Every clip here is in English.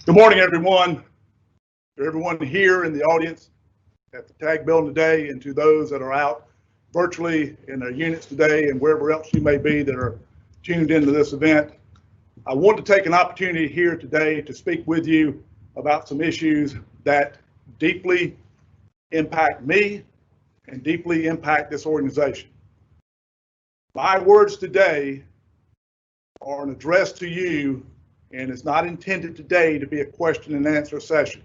Good morning, everyone. To everyone here in the audience at the TAG building today, and to those that are out virtually in their units today and wherever else you may be that are tuned into this event. I want to take an opportunity here today to speak with you about some issues that deeply impact me and deeply impact this organization. My words today are an address to you, and it's not intended today to be a question and answer session.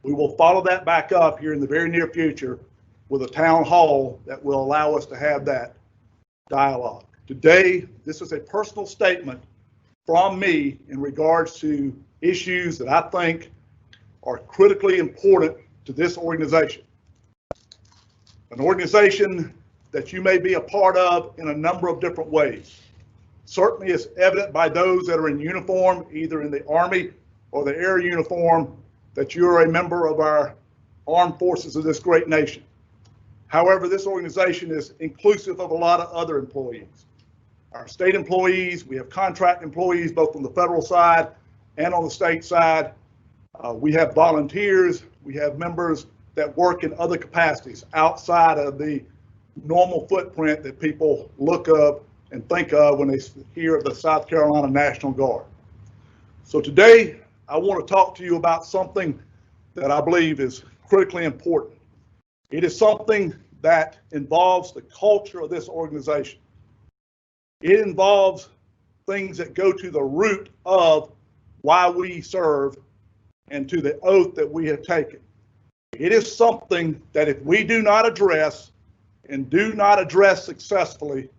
We will follow that back up here in the very near future with a town hall that will allow us to have that dialogue. Today, this is a personal statement from me in regards to issues that I think are critically important to this organization. An organization that you may be a part of in a number of different ways. Certainly it's evident by those that are in uniform, either in the Army or the Air uniform, that you're a member of our armed forces of this great nation. However, this organization is inclusive of a lot of other employees. Our state employees, we have contract employees both on the federal side and on the state side. We have volunteers, we have members that work in other capacities outside of the normal footprint that people look up and think of when they hear of the South Carolina National Guard. So today, I want to talk to you about something that I believe is critically important. It is something that involves the culture of this organization. It involves things that go to the root of why we serve and to the oath that we have taken. It is something that if we do not address and do not address successfully,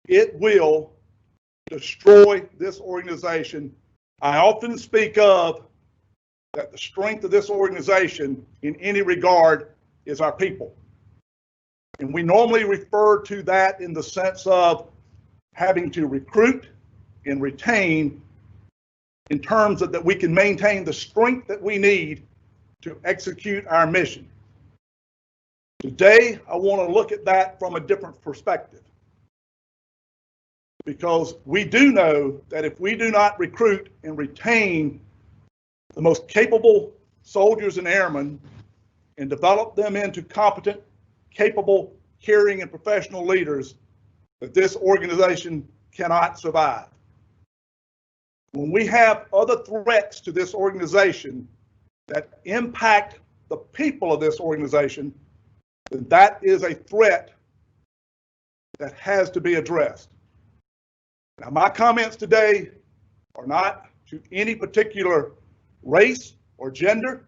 it will destroy this organization. I often speak of that the strength of this organization in any regard is our people. And we normally refer to that in the sense of having to recruit and retain in terms of that we can maintain the strength that we need to execute our mission. Today, I want to look at that from a different perspective. Because we do know that if we do not recruit and retain the most capable soldiers and airmen and develop them into competent, capable, caring, and professional leaders, that this organization cannot survive. When we have other threats to this organization that impact the people of this organization, then that is a threat that has to be addressed. Now, my comments today are not to any particular race or gender,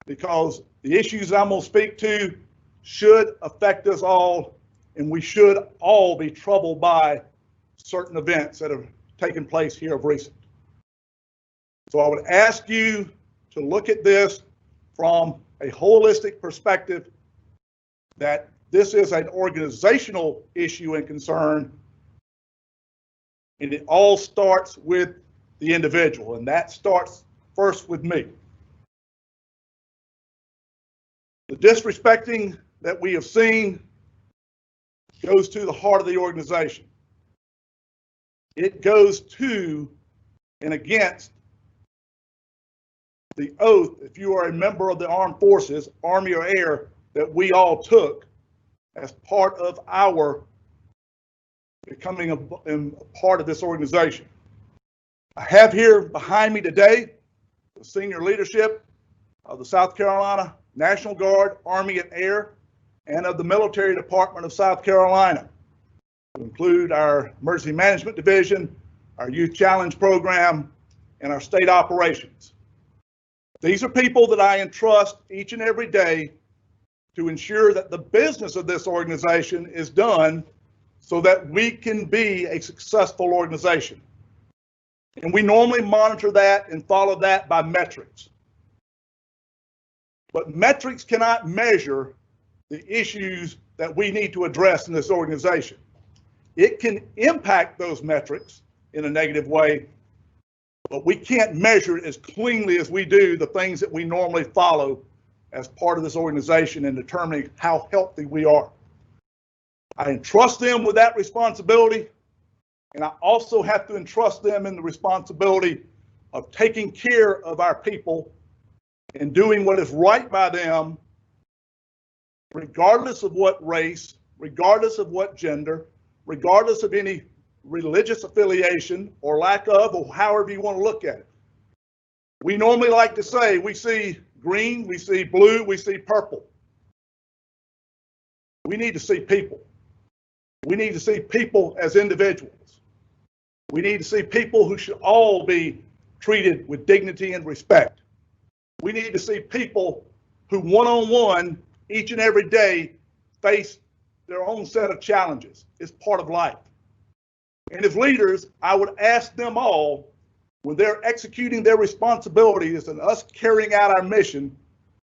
because the issues I'm going to speak to should affect us all, and we should all be troubled by certain events that have taken place here of recent. So I would ask you to look at this from a holistic perspective, that this is an organizational issue and concern, and it all starts with the individual, and that starts first with me. The disrespecting that we have seen goes to the heart of the organization. It goes to and against the oath, if you are a member of the armed forces, Army or Air, that we all took as part of our becoming a part of this organization. I have here behind me today the senior leadership of the South Carolina National Guard, Army and Air, and of the Military Department of South Carolina, to include our Emergency Management Division, our Youth Challenge Program, and our state operations. These are people that I entrust each and every day to ensure that the business of this organization is done so that we can be a successful organization. And we normally monitor that and follow that by metrics. But metrics cannot measure the issues that we need to address in this organization. It can impact those metrics in a negative way, but we can't measure it as cleanly as we do the things that we normally follow as part of this organization in determining how healthy we are. I entrust them with that responsibility, and I also have to entrust them in the responsibility of taking care of our people and doing what is right by them, regardless of what race, regardless of what gender, regardless of any religious affiliation or lack of, or however you want to look at it. We normally like to say we see green, we see blue, we see purple. We need to see people. We need to see people as individuals. We need to see people who should all be treated with dignity and respect. We need to see people who one-on-one each and every day face their own set of challenges. It's part of life. And as leaders, I would ask them all, when they're executing their responsibilities and us carrying out our mission,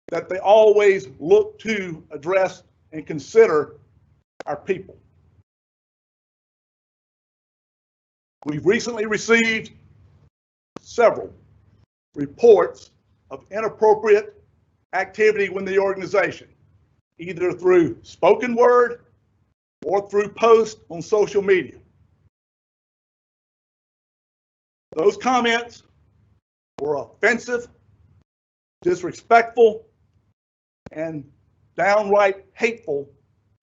that they always look to address and consider our people. We've recently received several reports of inappropriate activity within the organization, either through spoken word or through posts on social media. Those comments were offensive, disrespectful, and downright hateful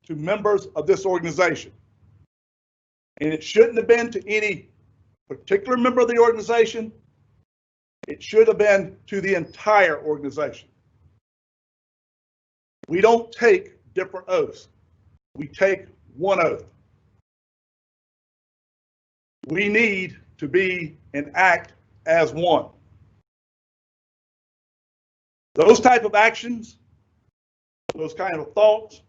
to members of this organization. And it shouldn't have been to any particular member of the organization. It should have been to the entire organization. We don't take different oaths. We take one oath. We need to be and act as one. Those type of actions, those kind of thoughts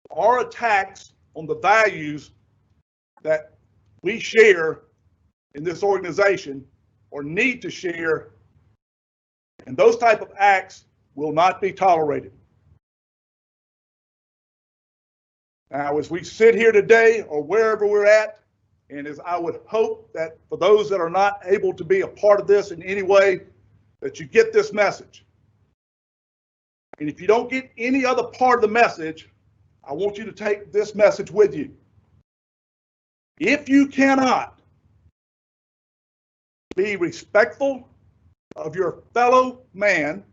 are attacks on the values that we share in this organization or need to share, and those type of acts will not be tolerated. Now, as we sit here today or wherever we're at, and as I would hope that for those that are not able to be a part of this in any way, that you get this message. And if you don't get any other part of the message, I want you to take this message with you. If you cannot be respectful of your fellow man,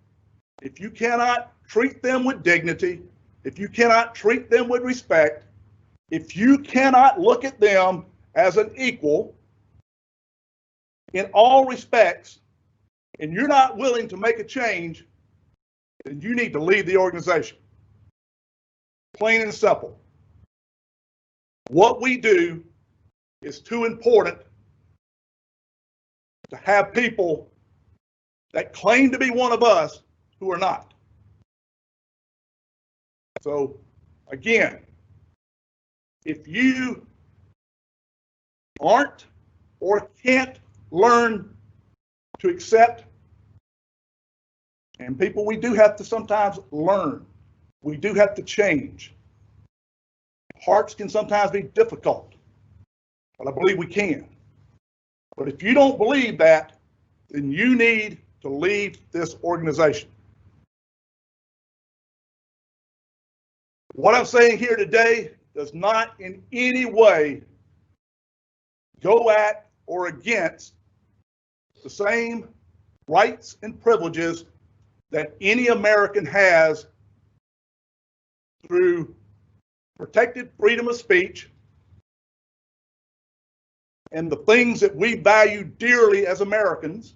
if you cannot treat them with dignity, if you cannot treat them with respect, if you cannot look at them as an equal in all respects, and you're not willing to make a change, then you need to leave the organization. Plain and simple. What we do is too important to have people that claim to be one of us who are not. So again, if you aren't or can't learn to accept, and people, we do have to sometimes learn. We do have to change. Hearts can sometimes be difficult, but I believe we can. But if you don't believe that, then you need to leave this organization. What I'm saying here today does not in any way go at or against the same rights and privileges that any American has through protected freedom of speech and the things that we value dearly as Americans.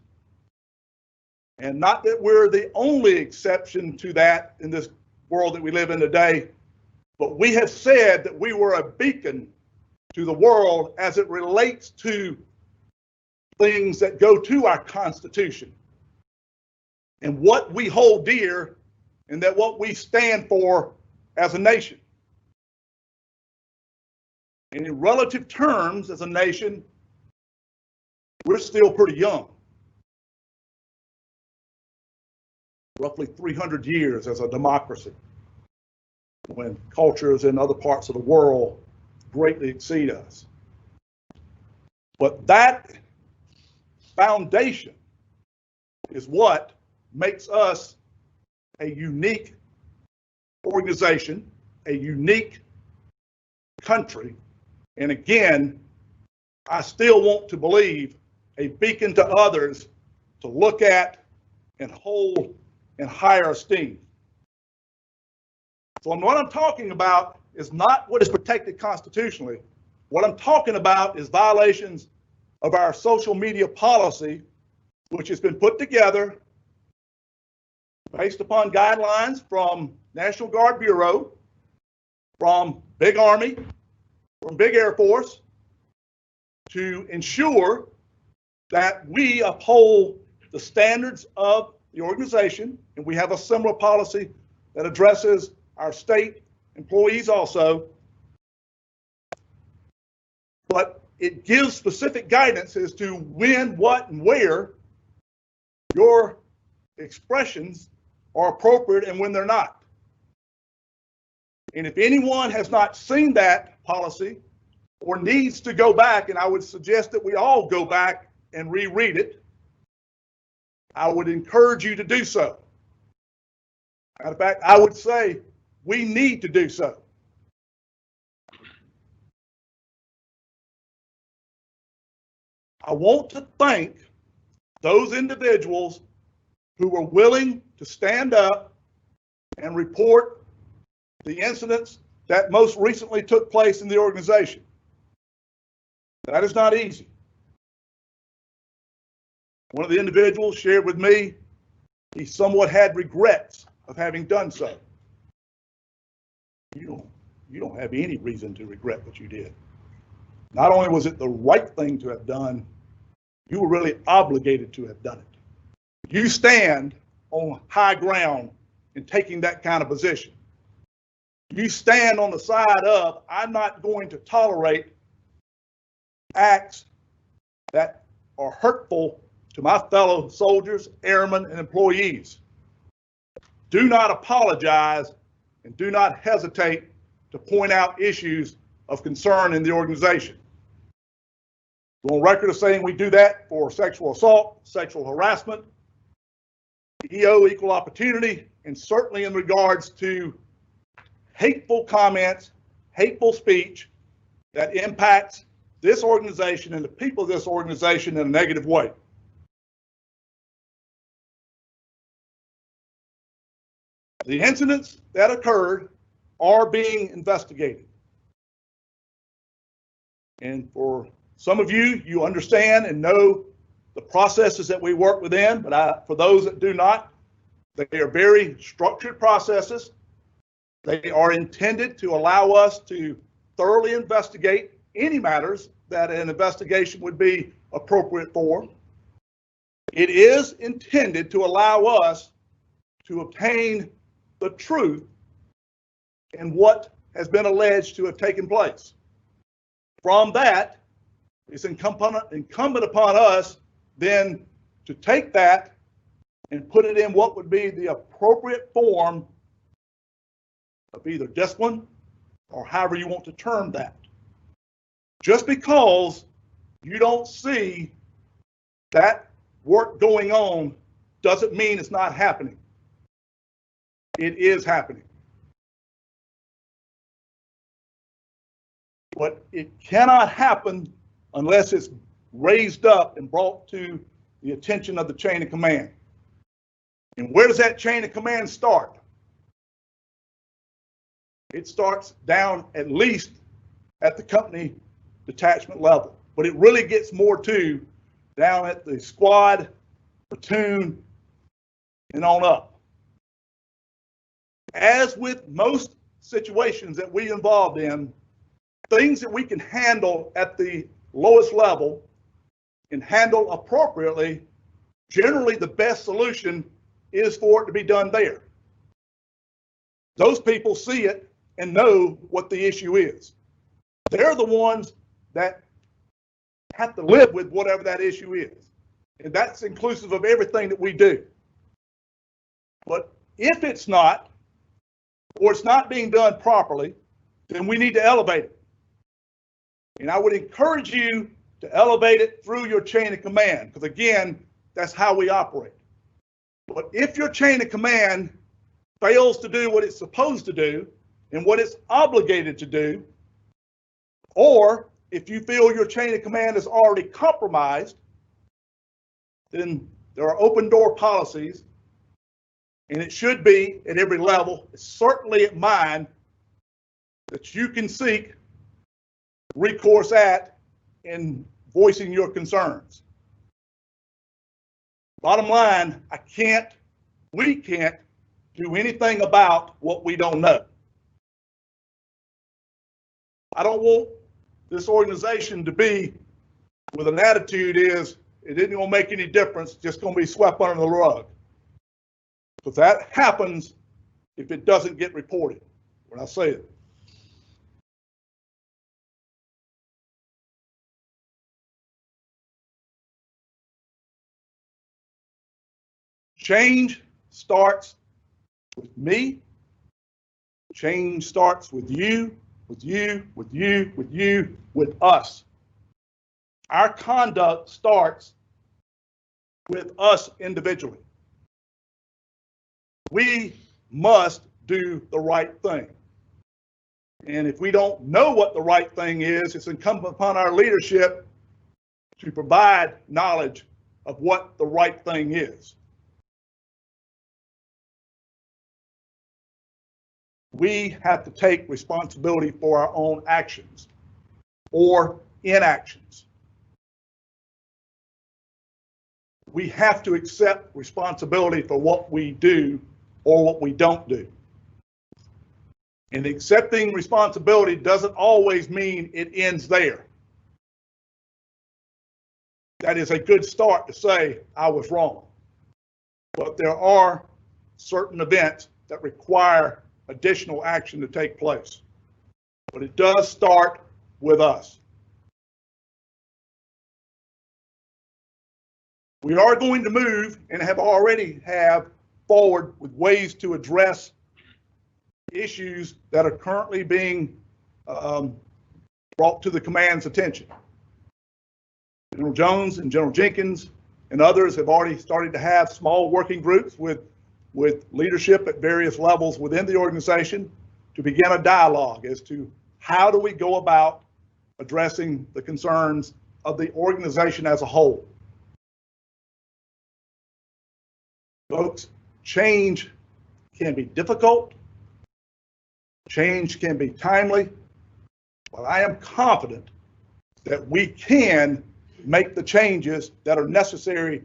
And not that we're the only exception to that in this world that we live in today, but we have said that we were a beacon to the world as it relates to things that go to our Constitution and what we hold dear, and that what we stand for as a nation. And in relative terms, as a nation, we're still pretty young. Roughly 300 years as a democracy, when cultures in other parts of the world greatly exceed us. But that foundation is what makes us a unique organization, a unique country. And again, I still want to believe a beacon to others to look at and hold in higher esteem. So what I'm talking about is not what is protected constitutionally. What I'm talking about is violations of our social media policy, which has been put together based upon guidelines from National Guard Bureau, from Big Army, from Big Air Force, to ensure that we uphold the standards of the organization, and we have a similar policy that addresses our state employees also, but it gives specific guidance as to when, what, and where your expressions are appropriate and when they're not. And if anyone has not seen that policy or needs to go back, and I would suggest that we all go back and reread it, I would encourage you to do so. Matter of fact, I would say we need to do so. I want to thank those individuals who were willing to stand up and report the incidents that most recently took place in the organization. That is not easy. One of the individuals shared with me he somewhat had regrets of having done so. You don't have any reason to regret what you did. Not only was it the right thing to have done, you were really obligated to have done it. You stand on high ground in taking that kind of position. You stand on the side of, I'm not going to tolerate acts that are hurtful to my fellow soldiers, airmen, and employees. Do not apologize and do not hesitate to point out issues of concern in the organization. We're on record of saying we do that for sexual assault, sexual harassment, EO, equal opportunity, and certainly in regards to hateful comments, hateful speech that impacts this organization and the people of this organization in a negative way. The incidents that occurred are being investigated. And for some of you, you understand and know the processes that we work within, but for those that do not, they are very structured processes. They are intended to allow us to thoroughly investigate any matters that an investigation would be appropriate for. It is intended to allow us to obtain the truth in what has been alleged to have taken place. From that, it's incumbent upon us then to take that and put it in what would be the appropriate form of either discipline or however you want to term that. Just because you don't see that work going on doesn't mean it's not happening. It is happening. But it cannot happen unless it's raised up and brought to the attention of the chain of command. And where does that chain of command start? It starts down at least at the company detachment level, but it really gets more to down at the squad, platoon, and on up. As with most situations that we involved in, things that we can handle at the lowest level and handle appropriately, generally the best solution is for it to be done there. Those people see it and know what the issue is. They're the ones that have to live with whatever that issue is. And that's inclusive of everything that we do. But if it's not, or it's not being done properly, then we need to elevate it. And I would encourage you to elevate it through your chain of command, because again, that's how we operate. But if your chain of command fails to do what it's supposed to do and what it's obligated to do, or if you feel your chain of command is already compromised, then there are open door policies, and it should be at every level, certainly at mine, that you can seek recourse at in voicing your concerns. Bottom line, we can't do anything about what we don't know. I don't want this organization to be with an attitude is it isn't going to make any difference, just going to be swept under the rug. Because that happens if it doesn't get reported when I say it. Change starts with me. Change starts with you, with you, with you, with you, with us. Our conduct starts with us individually. We must do the right thing. And if we don't know what the right thing is, it's incumbent upon our leadership to provide knowledge of what the right thing is. We have to take responsibility for our own actions or inactions. We have to accept responsibility for what we do or what we don't do. And accepting responsibility doesn't always mean it ends there. That is a good start to say, I was wrong. But there are certain events that require additional action to take place. But it does start with us. We are going to move and already have forward with ways to address issues that are currently being brought to the command's attention. General Jones and General Jenkins and others have already started to have small working groups with leadership at various levels within the organization to begin a dialogue as to how do we go about addressing the concerns of the organization as a whole. Folks, change can be difficult, change can be timely, but I am confident that we can make the changes that are necessary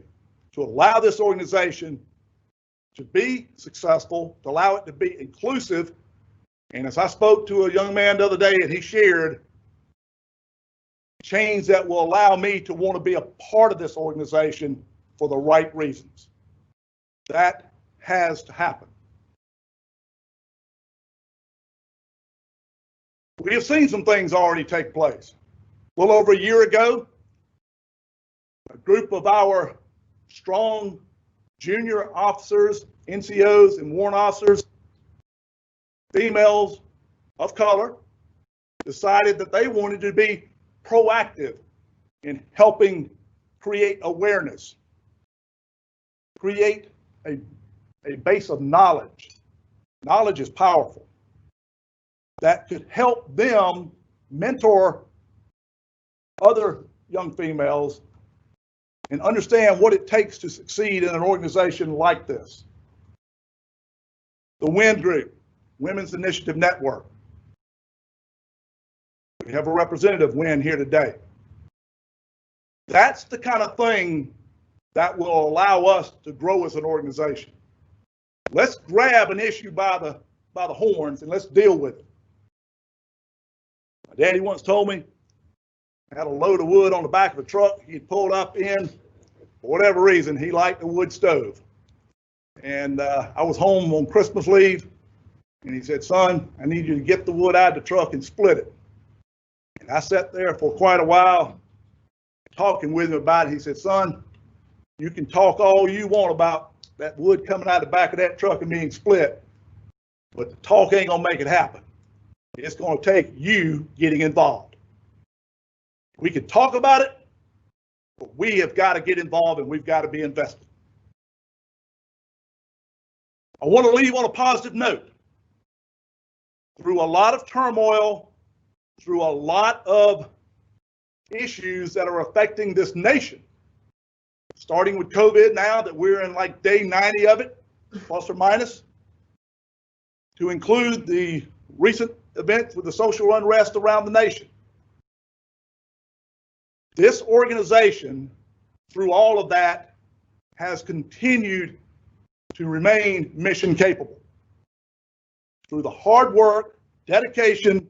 to allow this organization to be successful, to allow it to be inclusive. And as I spoke to a young man the other day and he shared, change that will allow me to want to be a part of this organization for the right reasons. That has to happen. We have seen some things already take place. A little over a year ago, a group of our strong junior officers, NCOs, and warrant officers, females of color, decided that they wanted to be proactive in helping create awareness, create a base of knowledge. Knowledge is powerful. That could help them mentor other young females and understand what it takes to succeed in an organization like this. The WIN Group, Women's Initiative Network. We have a representative WIN here today. That's the kind of thing that will allow us to grow as an organization. Let's grab an issue by the horns and let's deal with it. My daddy once told me, I had a load of wood on the back of a truck he'd pulled up in. For whatever reason, he liked the wood stove. And I was home on Christmas leave, and he said, son, I need you to get the wood out of the truck and split it. And I sat there for quite a while talking with him about it. He said, son, you can talk all you want about that wood coming out of the back of that truck and being split, but the talk ain't gonna make it happen. It's gonna take you getting involved. We can talk about it, but we have got to get involved and we've got to be invested. I want to leave on a positive note. Through a lot of turmoil, through a lot of issues that are affecting this nation, starting with COVID now that we're in like day 90 of it, plus or minus, to include the recent events with the social unrest around the nation. This organization, through all of that, has continued to remain mission capable. Through the hard work, dedication,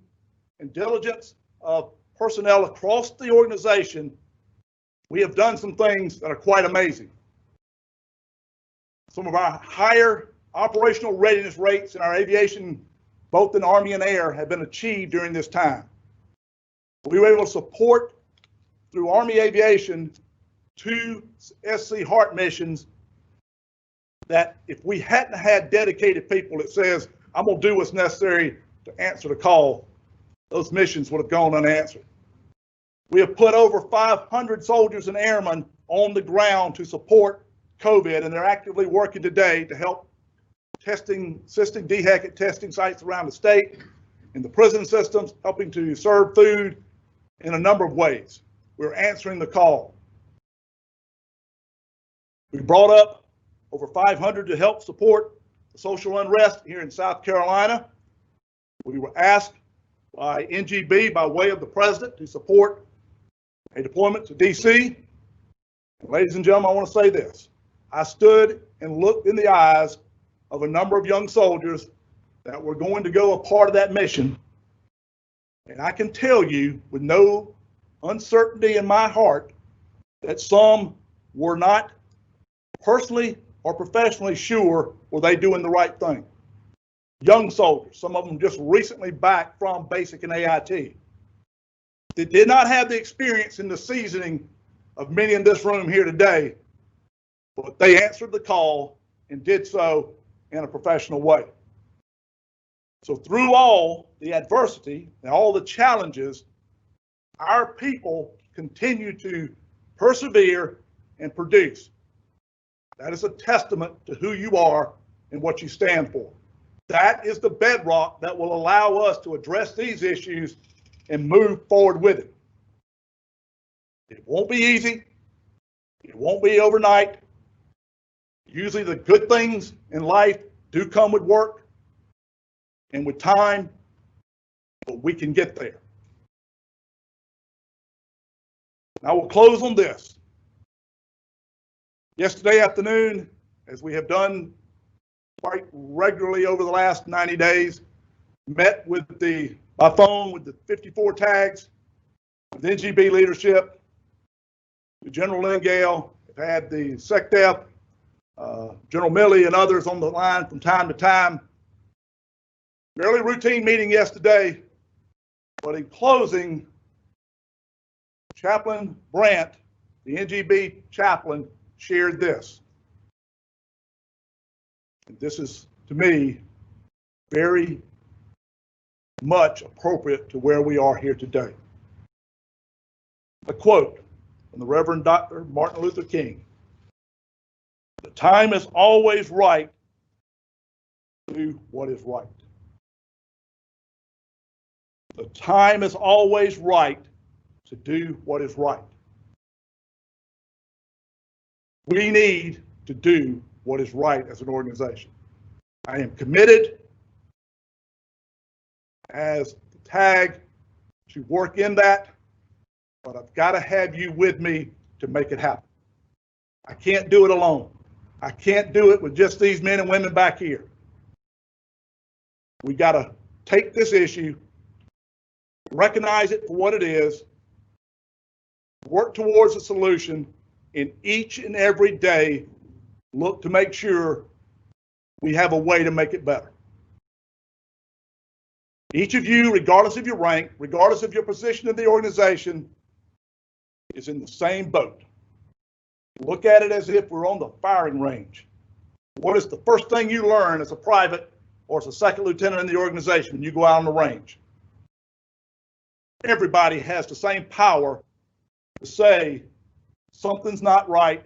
and diligence of personnel across the organization, we have done some things that are quite amazing. Some of our higher operational readiness rates in our aviation, both in Army and Air, have been achieved during this time. We were able to support, through Army Aviation, 2 SC Heart missions that if we hadn't had dedicated people that says, I'm gonna do what's necessary to answer the call, those missions would have gone unanswered. We have put over 500 soldiers and airmen on the ground to support COVID, and they're actively working today to help assisting DHEC at testing sites around the state, in the prison systems, helping to serve food in a number of ways. We're answering the call. We brought up over 500 to help support the social unrest here in South Carolina. We were asked by NGB, by way of the president, to support a deployment to DC. And ladies and gentlemen, I want to say this. I stood and looked in the eyes of a number of young soldiers that were going to go a part of that mission. And I can tell you with no uncertainty in my heart that some were not personally or professionally sure were they doing the right thing. Young soldiers, some of them just recently back from basic and AIT. They did not have the experience in the seasoning of many in this room here today, but they answered the call and did so in a professional way. So through all the adversity and all the challenges, our people continue to persevere and produce. That is a testament to who you are and what you stand for. That is the bedrock that will allow us to address these issues and move forward with it. It won't be easy. It won't be overnight. Usually the good things in life do come with work and with time, but we can get there. I will close on this. Yesterday afternoon, as we have done quite regularly over the last 90 days, met with by phone with the 54 tags, with NGB leadership, with General Lingale, have had the SecDef, General Milley and others on the line from time to time. Fairly routine meeting yesterday, but in closing, Chaplain Brandt, the NGB chaplain, shared this. And this is, to me, very much appropriate to where we are here today. A quote from the Reverend Dr. Martin Luther King. The time is always right to do what is right. The time is always right to do what is right. We need to do what is right as an organization. I am committed as the tag to work in that, but I've got to have you with me to make it happen. I can't do it alone. I can't do it with just these men and women back here. We got to take this issue, recognize it for what it is, work towards a solution, and each and every day look to make sure we have a way to make it better. Each of you, regardless of your rank, regardless of your position in the organization, is in the same boat. Look at it as if we're on the firing range. What is the first thing you learn as a private or as a second lieutenant in the organization when you go out on the range? Everybody has the same power to say something's not right,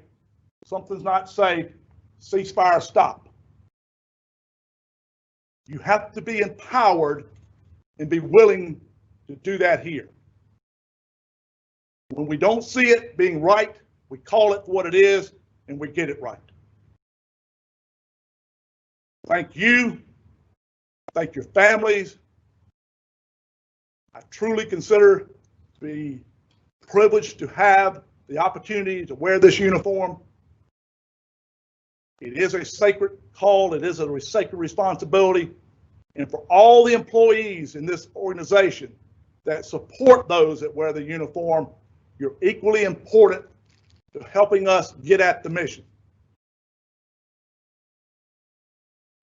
something's not safe, ceasefire, stop. You have to be empowered and be willing to do that here. When we don't see it being right we call it what it is, and we get it right. Thank you. Thank your families. I truly consider to be privileged to have the opportunity to wear this uniform. It is a sacred call. It is a sacred responsibility. And for all the employees in this organization that support those that wear the uniform, you're equally important to helping us get at the mission.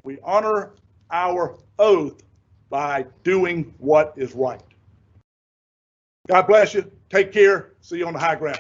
We honor our oath by doing what is right. God bless you. Take care. See you on the high ground.